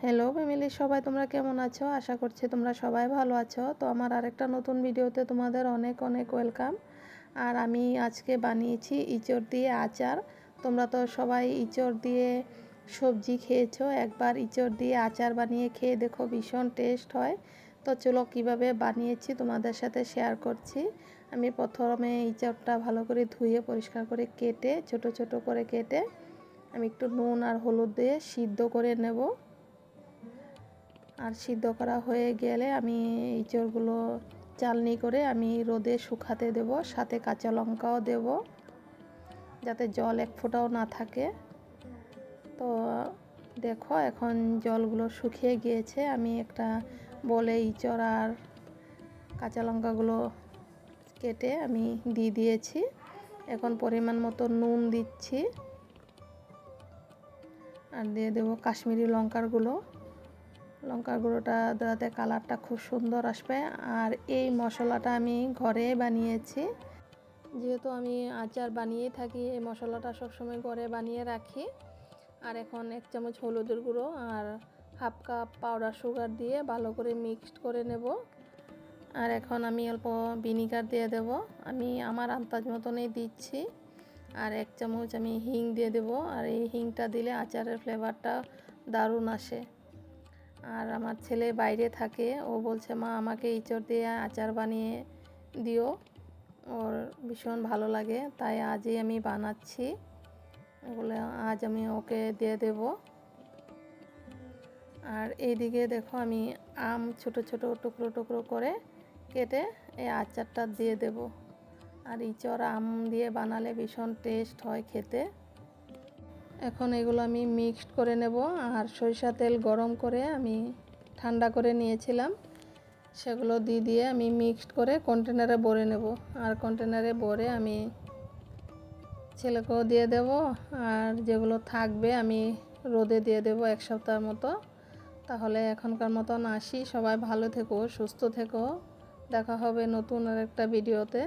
Hello family, সবাই তোমরা কেমন আছো? আশা করছি তোমরা সবাই ভালো আছো। তো আমার আরেকটা নতুন ভিডিওতে তোমাদের অনেক অনেক ওয়েলকাম। আর আমি আজকে বানিয়েছি ইঁচড় দিয়ে আচার। তোমরা তো সবাই ইঁচড় দিয়ে সবজি খেয়েছো, একবার ইঁচড় দিয়ে আচার বানিয়ে খেয়ে দেখো, ভীষণ টেস্ট হয়। তো চলো কীভাবে বানিয়েছি তোমাদের সাথে শেয়ার করছি। আমি প্রথমে ইঁচড়টা ভালো করে ধুয়ে পরিষ্কার করে কেটে ছোট ছোট করে কেটে আমি একটু নুন আর হলুদ দিয়ে সিদ্ধ করে নেব। আর সিদ্ধ করা হয়ে গেলে আমি ইঁচড়গুলো চালনি করে আমি রোদে শুকাতে দেব, সাথে কাঁচা লঙ্কাও দেব যাতে জল এক ফোঁটাও না থাকে। তো দেখো এখন জলগুলো শুকিয়ে গিয়েছে। আমি একটা বলে ইঁচড় আর কাঁচা লঙ্কাগুলো কেটে আমি দিয়ে দিয়েছি। এখন পরিমাণ মতো নুন দিচ্ছি আর দিয়ে দেবো কাশ্মীরি লঙ্কার গুঁড়োটা দেওয়াতে কালারটা খুব সুন্দর আসবে। আর এই মশলাটা আমি ঘরে বানিয়েছি, যেহেতু আমি আচার বানিয়ে থাকি, এই মশলাটা সবসময় ঘরে বানিয়ে রাখি। আর এখন 1 চামচ হলুদের গুঁড়ো আর হাফ কাপ পাউডার সুগার দিয়ে ভালো করে মিক্সড করে নেব। আর এখন আমি অল্প ভিনিগার দিয়ে দেব, আমি আমার আন্দাজ মতনই দিচ্ছি। আর 1 চামচ আমি হিং দিয়ে দেব। আর এই হিংটা দিলে আচারের ফ্লেভারটা দারুণ আসে। আর আমার ছেলে বাইরে থাকে, ও বলছে মা আমাকে ইঁচড় দিয়ে আচার বানিয়ে দিও, ওর ভীষণ ভালো লাগে, তাই আজই আমি বানাচ্ছি। ওগুলো আজ আমি ওকে দিয়ে দেব। আর এইদিকে দেখো আমি আম ছোট ছোট টুকরো টুকরো করে কেটে এই আচারটা দিয়ে দেব। আর ইঁচড় আম দিয়ে বানালে ভীষণ টেস্ট হয় খেতে। এখন এগুলো আমি মিক্সড করে নেব। আর সরিষা তেল গরম করে আমি ঠান্ডা করে নিয়েছিলাম, সেগুলো দিয়ে আমি মিক্সড করে কন্টেনারে ভরে নেব। আর কন্টেনারে ভরে আমি ছেলেকেও দিয়ে দেব। আর যেগুলো থাকবে আমি রোদে দিয়ে দেব 1 সপ্তাহ মতো। তাহলে এখনকার মতন আসি, সবাই ভালো থেকো, সুস্থ থেকো। দেখা হবে নতুন আরেকটা ভিডিওতে।